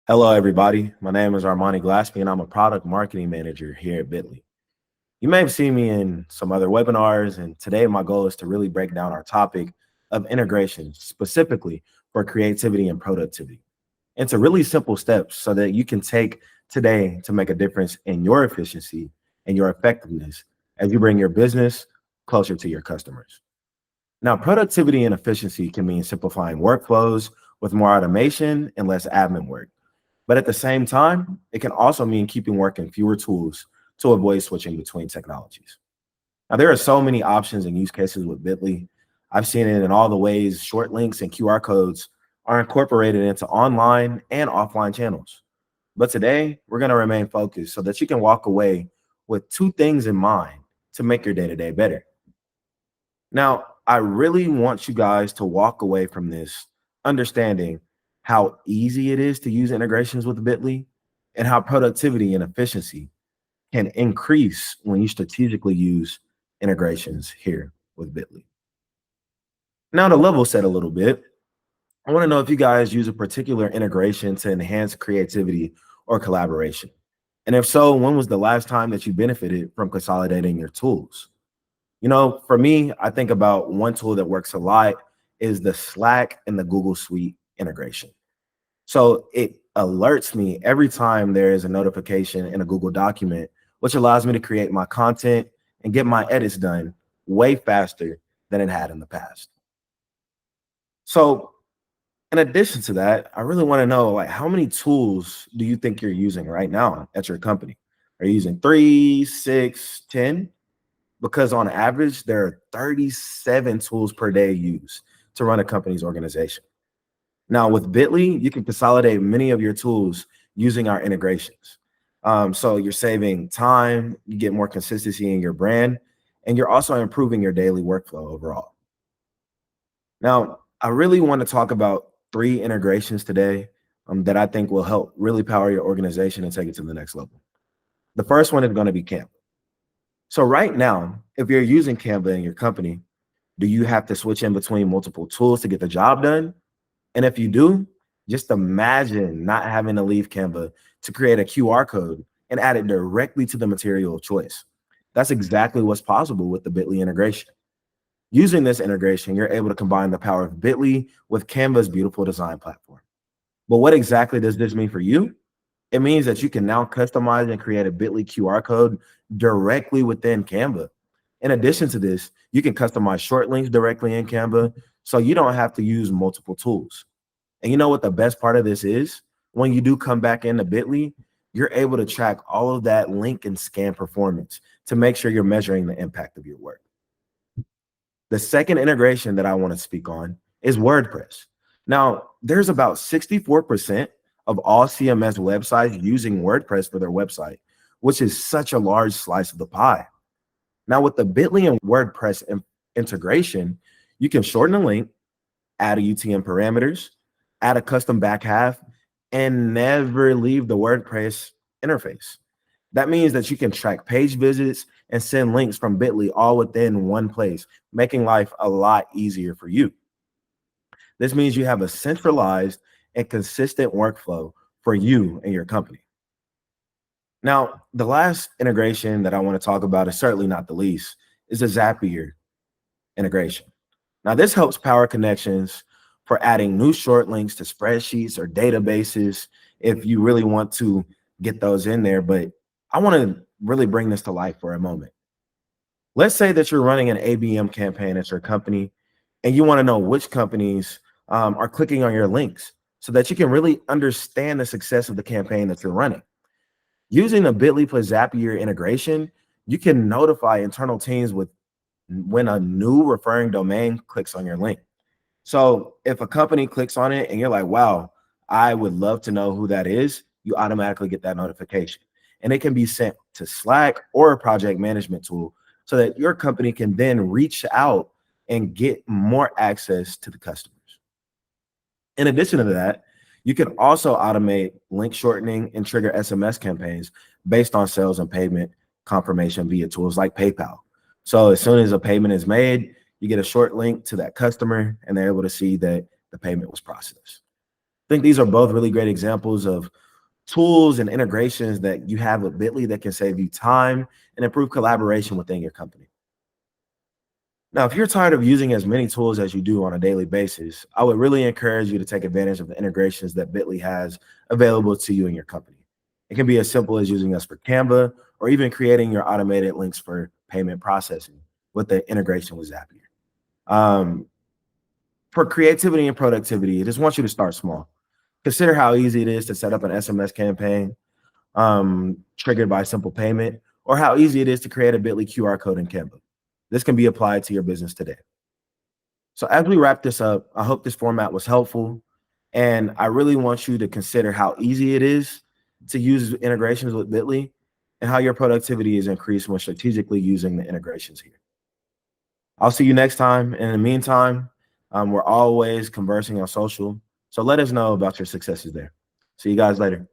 Hello, everybody. My name is Armanii Glaspie, and I'm a product marketing manager here at Bitly. You may have seen me in some other webinars, and today my goal is to really break down our topic of integration, specifically for creativity and productivity. Into really simple steps so that you can take today to make a difference in your efficiency and your effectiveness as you bring your business closer to your customers. Now, productivity and efficiency can mean simplifying workflows with more automation and less admin work. But at the same time, it can also mean keeping work in fewer tools to avoid switching between technologies. Now, there are so many options and use cases with Bitly. I've seen it in all the ways short links and QR codes are incorporated into online and offline channels. But today, we're going to remain focused so that you can walk away with two things in mind to make your day-to-day better. Now, I really want you guys to walk away from this understanding how easy it is to use integrations with Bitly and how productivity and efficiency can increase when you strategically use integrations here with Bitly. Now, to level set a little bit, I want to know if you guys use a particular integration to enhance creativity or collaboration. And if so, when was the last time that you benefited from consolidating your tools? For me, I think about one tool that works a lot is the Slack and the Google Suite integration. So it alerts me every time there is a notification in a Google document, which allows me to create my content and get my edits done way faster than it had in the past. So in addition to that, I really want to know, like, how many tools do you think you're using right now at your company? Are you using 3, 6, 10? Because on average, there are 37 tools per day used to run a company's organization. Now, with Bitly, you can consolidate many of your tools using our integrations. So you're saving time, you get more consistency in your brand, and you're also improving your daily workflow overall. Now, I really want to talk about 3 integrations today that I think will help really power your organization and take it to the next level. The first one is going to be Canva. So right now, if you're using Canva in your company, do you have to switch in between multiple tools to get the job done? And if you do, just imagine not having to leave Canva to create a QR code and add it directly to the material of choice. That's exactly what's possible with the Bitly integration. Using this integration, you're able to combine the power of Bitly with Canva's beautiful design platform. But what exactly does this mean for you? It means that you can now customize and create a Bitly QR code directly within Canva. In addition to this, you can customize short links directly in Canva, so you don't have to use multiple tools. And you know what the best part of this is? When you do come back into Bitly, you're able to track all of that link and scan performance to make sure you're measuring the impact of your work. The second integration that I want to speak on is WordPress. Now, there's about 64% of all CMS websites using WordPress for their website, which is such a large slice of the pie. Now, with the Bitly and WordPress integration, you can shorten a link, add a UTM parameters, add a custom back half, and never leave the WordPress interface. That means that you can track page visits and send links from Bitly all within one place, making life a lot easier for you. This means you have a centralized and consistent workflow for you and your company. Now, the last integration that I want to talk about is certainly not the least, is the Zapier integration. Now, this helps power connections for adding new short links to spreadsheets or databases if you really want to get those in there. But I want to really bring this to life for a moment. Let's say that you're running an ABM campaign at your company and you want to know which companies are clicking on your links so that you can really understand the success of the campaign that you're running. Using the Bitly plus Zapier integration, you can notify internal teams when a new referring domain clicks on your link. So if a company clicks on it and you're like, wow, I would love to know who that is, you automatically get that notification. And it can be sent to Slack or a project management tool so that your company can then reach out and get more access to the customers. In addition to that, you can also automate link shortening and trigger SMS campaigns based on sales and payment confirmation via tools like PayPal. So as soon as a payment is made, you get a short link to that customer and they're able to see that the payment was processed. think these are both really great examples of tools and integrations that you have with Bitly that can save you time and improve collaboration within your company. Now, if you're tired of using as many tools as you do on a daily basis, I would really encourage you to take advantage of the integrations that Bitly has available to you in your company. It can be as simple as using us for Canva or even creating your automated links for payment processing with the integration with Zapier. Um, for creativity and productivity, I just want you to start small. Consider how easy it is to set up an SMS campaign triggered by simple payment, or how easy it is to create a Bitly QR code in Canva. This can be applied to your business today. So as we wrap this up, I hope this format was helpful. And I really want you to consider how easy it is to use integrations with Bitly and how your productivity is increased when strategically using the integrations here. I'll see you next time. And in the meantime, we're always conversing on social. So let us know about your successes there. See you guys later.